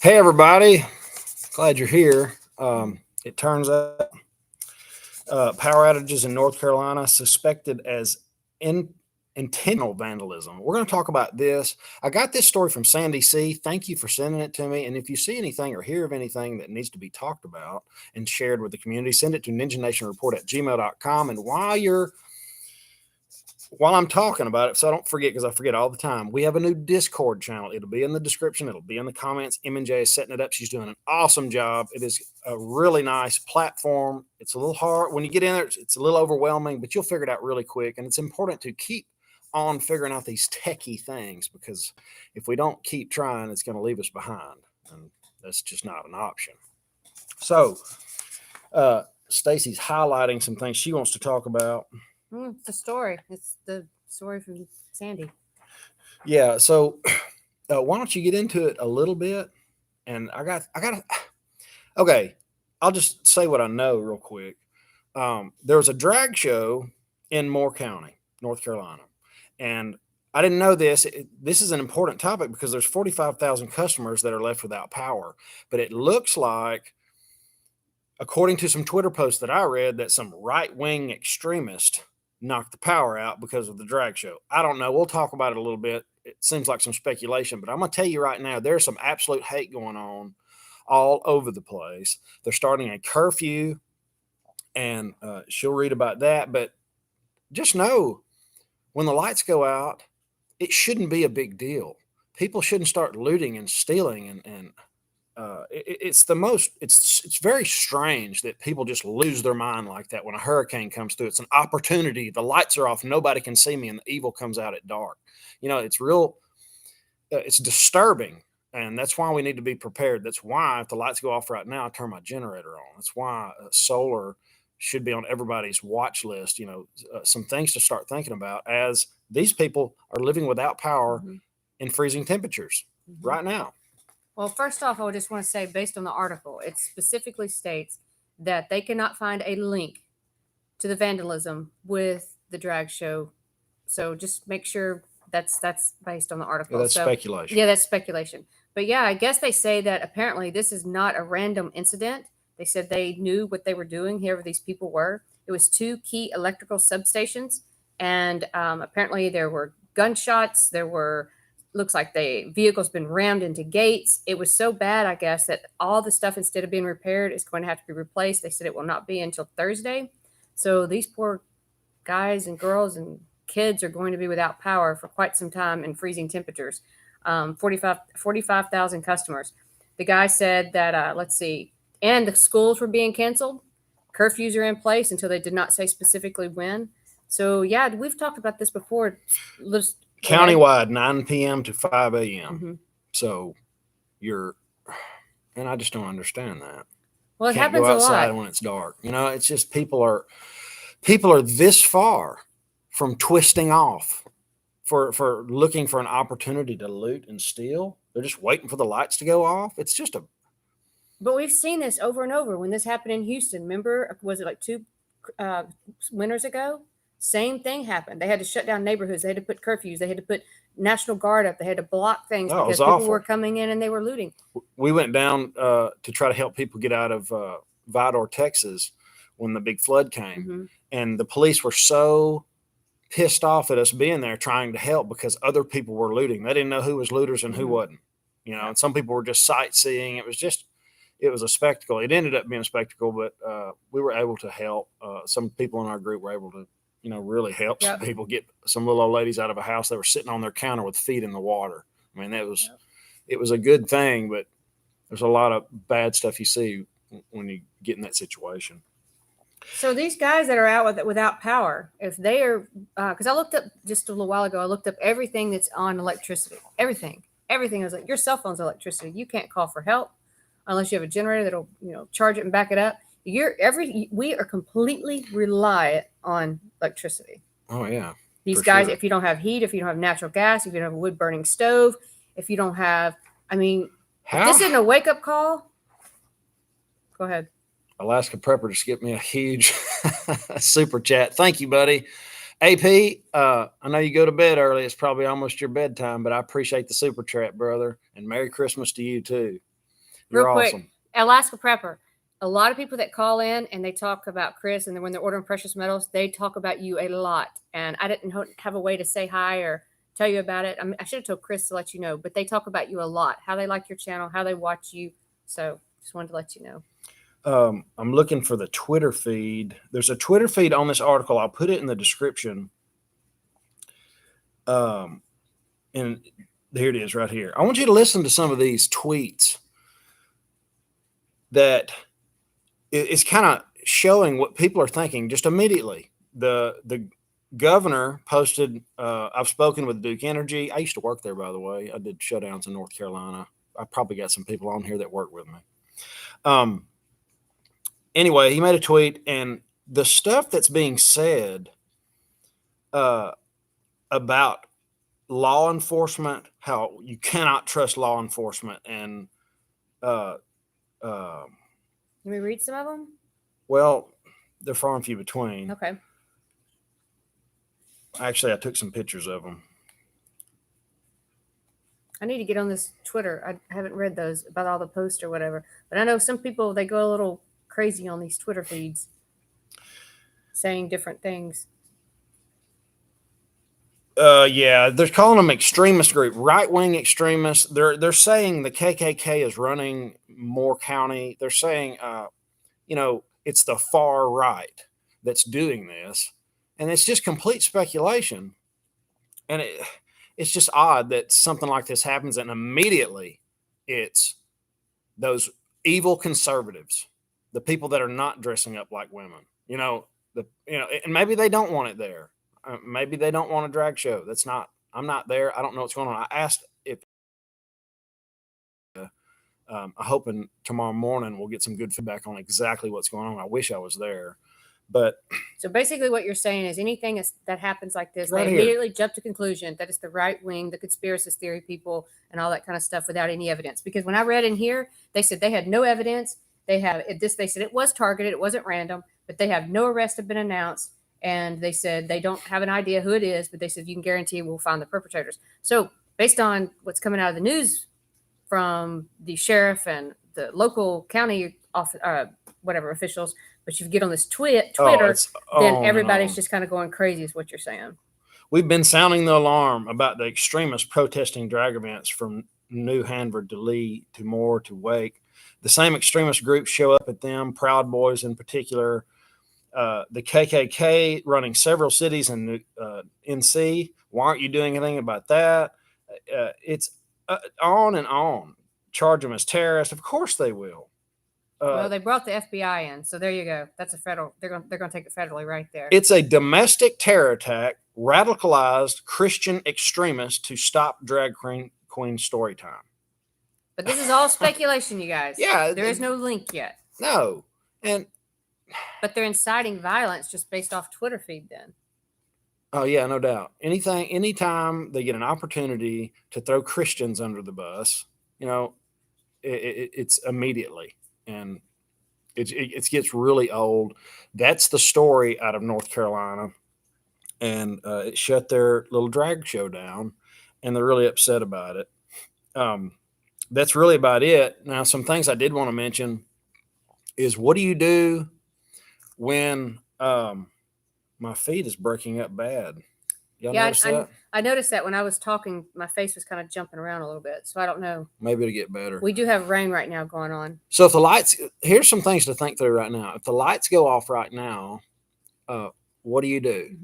Hey, everybody. Glad you're here. It turns out power outages in North Carolina suspected as in, intentional vandalism. We're going to talk about this. I got this story from Sandy C. Thank you for sending it to me. And if you see anything or hear of anything that needs to be talked about and shared with the community, send it to ninjanationreport@gmail.com. And while I'm talking about it, so I don't forget, because I forget all the time, we have a new Discord channel. It'll be in the description. It'll be in the comments. M&J is setting it up. She's doing an awesome job. It is a really nice platform. It's a little hard. When you get in there, it's a little overwhelming, but you'll figure it out really quick. And it's important to keep on figuring out these techie things, because if we don't keep trying, it's going to leave us behind. And that's just not an option. So, Stacy's highlighting some things she wants to talk about. It's the story. It's the story from Sandy. Yeah. So why don't you get into it a little bit? And okay. I'll just say what I know real quick. There was a drag show in Moore County, North Carolina. And I didn't know this. This is an important topic because there's 45,000 customers that are left without power. But it looks like, according to some Twitter posts that I read, that some right-wing extremist knocked the power out because of the drag show. I don't know. We'll talk about it a little bit. It seems like some speculation, but I'm going to tell you right now, there's some absolute hate going on all over the place. They're starting a curfew, and she'll read about that. But just know, when the lights go out, it shouldn't be a big deal. People shouldn't start looting and stealing, and it's very strange that people just lose their mind like that when a hurricane comes through. It's an opportunity. The lights are off, nobody can see me, and the evil comes out at dark. It's real. It's disturbing, and that's why we need to be prepared. That's why, if the lights go off right now, I turn my generator on. That's why solar should be on everybody's watch list. Some things to start thinking about, as these people are living without power in freezing temperatures right now. Well, first off, I just want to say, based on the article, it specifically states that they cannot find a link to the vandalism with the drag show. So just make sure that's based on the article. Yeah, that's speculation. Yeah, that's speculation. But yeah, I guess they say that apparently this is not a random incident. They said they knew what they were doing, whoever these people were. It was 2 key electrical substations, and apparently there were gunshots. Looks like the vehicle's been rammed into gates. It was so bad, I guess, that all the stuff, instead of being repaired, is going to have to be replaced. They said it will not be until Thursday. So these poor guys and girls and kids are going to be without power for quite some time in freezing temperatures. 45,000 customers. The guy said that, let's see, and the schools were being canceled. Curfews are in place until they did not say specifically when. So, yeah, we've talked about this before. Countywide, 9 p.m. to 5 a.m. So and I just don't understand that. Well, it Can't happens go outside a lot when it's dark. It's just people are this far from twisting off for looking for an opportunity to loot and steal. They're just waiting for the lights to go off. It's just But we've seen this over and over. When this happened in Houston, remember, was it like 2 winters ago? Same thing happened. They had to shut down neighborhoods. They had to put curfews. They had to put National Guard up. They had to block things because people were coming in and they were looting. We went down to try to help people get out of Vidor, Texas, when the big flood came. And the police were so pissed off at us being there trying to help because other people were looting. They didn't know who was looters and who wasn't. And some people were just sightseeing. It was a spectacle. It ended up being a spectacle, but we were able to help. Some people in our group were able to really help some people get some little old ladies out of a house that were sitting on their counter with feet in the water. I mean, it was a good thing, but there's a lot of bad stuff you see when you get in that situation. So these guys that are out without power, if they are, because I looked up just a little while ago, I looked up everything that's on electricity, everything. I was like, your cell phone's electricity. You can't call for help unless you have a generator that'll, charge it and back it up. We are completely reliant on electricity. Oh yeah. These guys, sure. If you don't have heat, if you don't have natural gas, if you don't have a wood burning stove, if you don't have, if this isn't a wake up call. Go ahead. Alaska Prepper just get me a huge super chat. Thank you, buddy. AP, I know you go to bed early. It's probably almost your bedtime, but I appreciate the super chat, brother. And Merry Christmas to you too. You're Real quick, awesome. Alaska Prepper. A lot of people that call in and they talk about Chris, and then when they're ordering precious metals, they talk about you a lot. And I didn't have a way to say hi or tell you about it. I should have told Chris to let you know, but they talk about you a lot. How they like your channel, how they watch you. So just wanted to let you know. I'm looking for the Twitter feed. There's a Twitter feed on this article. I'll put it in the description. And here it is right here. I want you to listen to some of these tweets that is kind of showing what people are thinking just immediately. The governor posted, I've spoken with Duke Energy. I used to work there, by the way. I did shutdowns in North Carolina. I probably got some people on here that work with me. Anyway, he made a tweet, and the stuff that's being said about law enforcement, how you cannot trust law enforcement, and Let me read some of them. well, they're far and few between. Okay. Actually, I took some pictures of them. I need to get on this Twitter. I haven't read those about all the posts or whatever, but I know some people, they go a little crazy on these Twitter feeds saying different things. Yeah, they're calling them extremist group, right-wing extremists. They're saying the KKK is running Moore County. They're saying, it's the far right that's doing this, and it's just complete speculation. And it's just odd that something like this happens, and immediately it's those evil conservatives, the people that are not dressing up like women. And maybe they don't want it there. Maybe they don't want a drag show. I'm not there. I don't know what's going on. I asked if I'm hoping tomorrow morning we'll get some good feedback on exactly what's going on. I wish I was there. But so basically what you're saying is anything that happens like this, right they here. immediately jump to conclusion that it's the right wing, the conspiracy theory people, and all that kind of stuff without any evidence. Because when I read in here, they said they had no evidence. They said it was targeted, it wasn't random, but they have no arrests have been announced. And they said they don't have an idea who it is, but they said you can guarantee we'll find the perpetrators. So based on what's coming out of the news from the sheriff and the local county whatever officials, but you get on this Twitter, then everybody's just kind of going crazy is what you're saying. We've been sounding the alarm about the extremists protesting drag events from New Hanford to Lee to Moore to Wake. The same extremist groups show up at them, Proud Boys in particular. The KKK running several cities in NC. Why aren't you doing anything about that? It's on and on. Charge them as terrorists. Of course they will. Well, they brought the FBI in, so there you go. That's a federal. They're going to take it federally right there. It's a domestic terror attack, radicalized Christian extremists to stop drag queen story time. But this is all speculation, you guys. Yeah, there is no link yet. No, but they're inciting violence just based off Twitter feed. Then. Oh yeah, no doubt. Anytime they get an opportunity to throw Christians under the bus, it's immediately. And it gets really old. That's the story out of North Carolina, and it shut their little drag show down, and they're really upset about it. That's really about it. Now, some things I did want to mention is, what do you do when my feed is breaking up bad? Y'all notice that? I noticed that when I was talking, my face was kind of jumping around a little bit. So I don't know. Maybe it'll get better. We do have rain right now going on. So if the lights, here's some things to think through right now. If the lights go off right now, what do you do?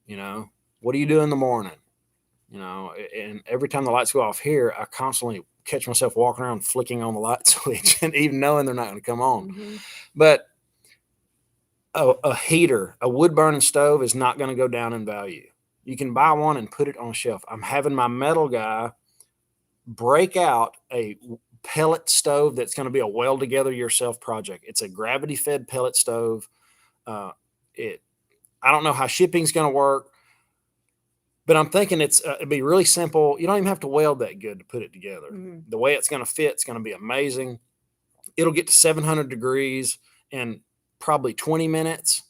Mm-hmm. What do you do in the morning? And every time the lights go off here, I constantly catch myself walking around flicking on the light switch, and even knowing they're not going to come on. Mm-hmm. But a heater, a wood burning stove is not going to go down in value. You can buy one and put it on a shelf. I'm having my metal guy break out a pellet stove that's going to be a weld together yourself project. It's a gravity fed pellet stove. I don't know how shipping's going to work, but I'm thinking it'd be really simple. You don't even have to weld that good to put it together. Mm-hmm. The way it's going to fit, it's going to be amazing. It'll get to 700 degrees in probably 20 minutes.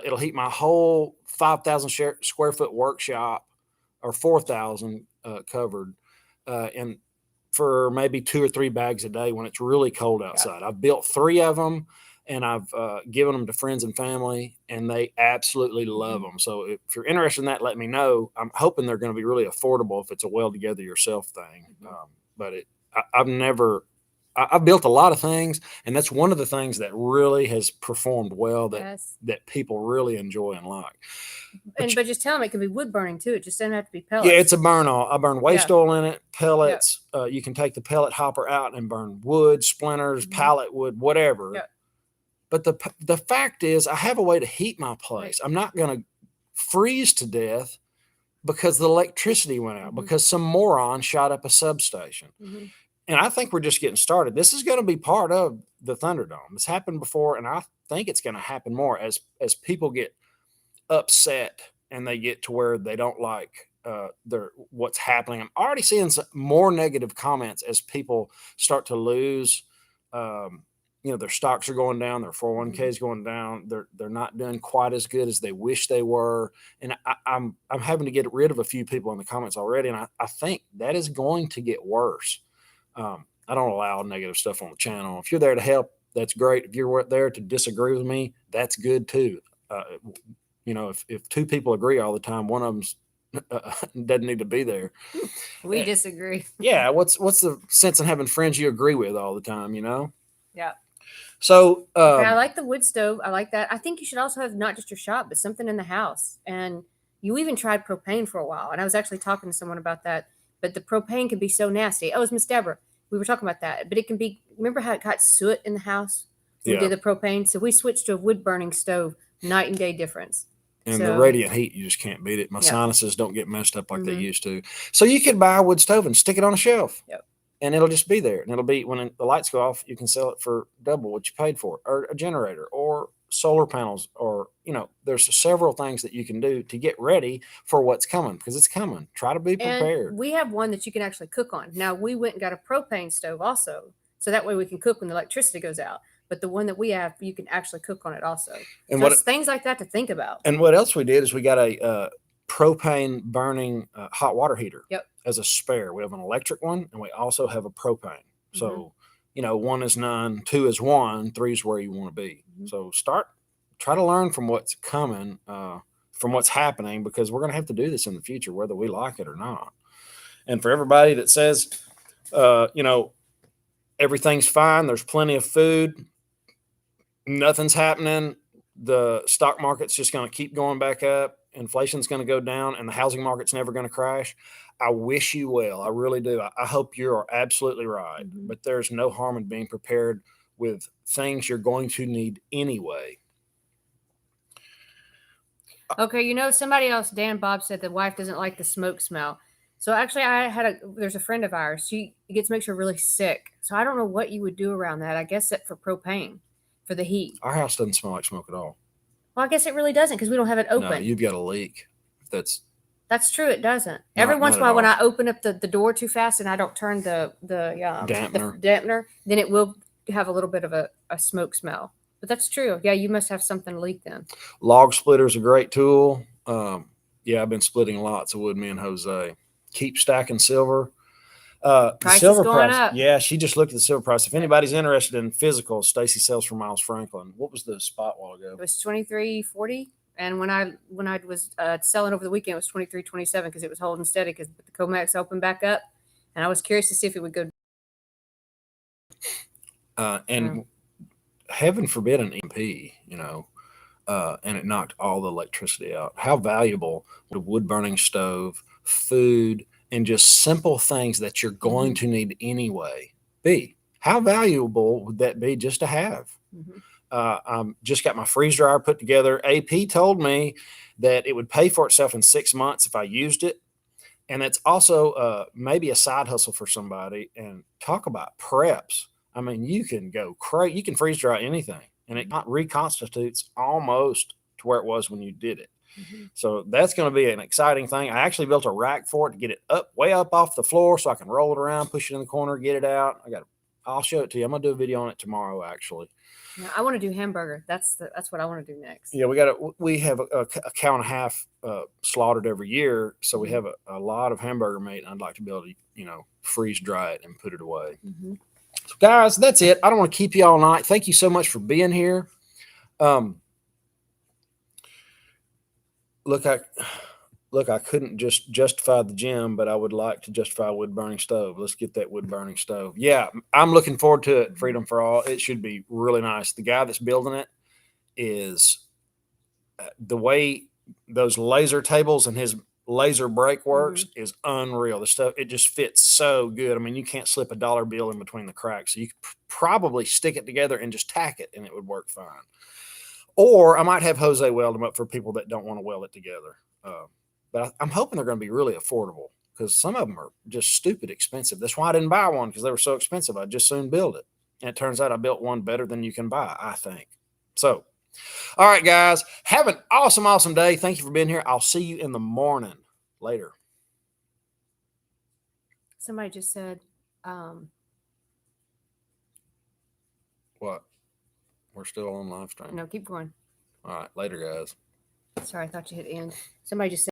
It'll heat my whole 5,000 square foot workshop, or 4,000 covered, in for maybe 2 or 3 bags a day when it's really cold outside. I've built 3 of them, and I've given them to friends and family, and they absolutely love them. So if you're interested in that, let me know. I'm hoping they're going to be really affordable if it's a well together yourself thing. But I've built a lot of things, and that's one of the things that really has performed well that people really enjoy and like. But just tell them it can be wood burning too. It just doesn't have to be pellets. Yeah, it's a burn all. I burn waste oil in it, pellets. You can take the pellet hopper out and burn wood, splinters, pallet wood, whatever. But the fact is, I have a way to heat my place. I'm not going to freeze to death because the electricity went out, because some moron shot up a substation. And I think we're just getting started. This is going to be part of the Thunderdome. It's happened before, and I think it's going to happen more as people get upset and they get to where they don't like what's happening. I'm already seeing some more negative comments as people start to lose. Their stocks are going down, their 401k is going down. They're not doing quite as good as they wish they were, and I'm having to get rid of a few people in the comments already, and I think that is going to get worse. I don't allow negative stuff on the channel. If you're there to help, that's great. If you're there to disagree with me, that's good too. If 2 people agree all the time, one of them doesn't need to be there. We disagree. Yeah, what's the sense in having friends you agree with all the time? Yeah. So I like the wood stove. I like that. I think you should also have not just your shop, but something in the house. And you even tried propane for a while. And I was actually talking to someone about that. But the propane can be so nasty. Oh, it's Miss Deborah. We were talking about that. But it can be, remember how it got soot in the house? We did the propane. So we switched to a wood burning stove. Night and day difference. And the radiant heat, you just can't beat it. My sinuses don't get messed up like they used to. So you could buy a wood stove and stick it on a shelf. And it'll just be there. And it'll be, when the lights go off, you can sell it for double what you paid for, or a generator, or solar panels, or, there's several things that you can do to get ready for what's coming, because it's coming. Try to be prepared. And we have one that you can actually cook on. Now, we went and got a propane stove also, so that way we can cook when the electricity goes out. But the one that we have, you can actually cook on it also. And so things like that to think about. And what else we did is we got a propane burning hot water heater as a spare. We have an electric one, and we also have a propane. So, 1 is none, 2 is 1, 3 is where you want to be. So try to learn from what's coming, from what's happening, because we're going to have to do this in the future, whether we like it or not. And for everybody that says, everything's fine, there's plenty of food, nothing's happening, the stock market's just going to keep going back up, inflation's going to go down, and the housing market's never going to crash, I wish you well. I really do. I hope you are absolutely right. But there's no harm in being prepared with things you're going to need anyway. Okay, somebody else, Dan Bob, said the wife doesn't like the smoke smell. So actually, there's a friend of ours. She makes her really sick. So I don't know what you would do around that. I guess that for propane, for the heat. Our house doesn't smell like smoke at all. Well, I guess it really doesn't, because we don't have it open. No, you've got a leak. That's true. It doesn't. Every once in a while, when I open up the door too fast and I don't turn the dampener, then it will have a little bit of a smoke smell. But that's true. Yeah, you must have something leak then. Log splitter's a great tool. I've been splitting lots of wood, me and Jose. Keep stacking silver. Price is going up. Yeah, she just looked at the silver price. If anybody's interested in physical, Stacy sells for Miles Franklin. What was the spot a while ago? It was $23.40. And when I was selling over the weekend, it was $23.27 because it was holding steady because the COMEX opened back up. And I was curious to see if it would go. Heaven forbid an EMP, and it knocked all the electricity out. How valuable would a wood burning stove, food, and just simple things that you're going to need anyway be? How valuable would that be just to have? Just got my freeze dryer put together. AP told me that it would pay for itself in 6 months if I used it. And it's also maybe a side hustle for somebody. And talk about preps. I mean, you can go crazy. You can freeze dry anything, and it reconstitutes almost to where it was when you did it. So that's going to be an exciting thing. I actually built a rack for it to get it way up off the floor so I can roll it around, push it in the corner, get it out. I'll show it to you. I'm going to do a video on it tomorrow, actually. Now, I want to do hamburger. That's what I want to do next. Yeah, we have a cow and a half slaughtered every year, so we have a lot of hamburger meat. And I'd like to be able to freeze dry it and put it away. Mm-hmm. So guys, that's it. I don't want to keep you all night. Thank you so much for being here. Look, I couldn't just justify the gym, but I would like to justify a wood burning stove. Let's get that wood burning stove. Yeah, I'm looking forward to it. Freedom for All. It should be really nice. The guy that's building it is the way those laser tables and his laser brake works is unreal. The stuff, it just fits so good. I mean, you can't slip a dollar bill in between the cracks. So you could probably stick it together and just tack it and it would work fine. Or I might have Jose weld them up for people that don't want to weld it together. But I'm hoping they're going to be really affordable because some of them are just stupid expensive. That's why I didn't buy one, because they were so expensive. I just soon build it. And it turns out I built one better than you can buy, I think. So, all right, guys, have an awesome, awesome day. Thank you for being here. I'll see you in the morning. Later. Somebody just said, What? We're still on live stream. no, keep going. All right, later, guys. Sorry, I thought you hit end. Somebody just said,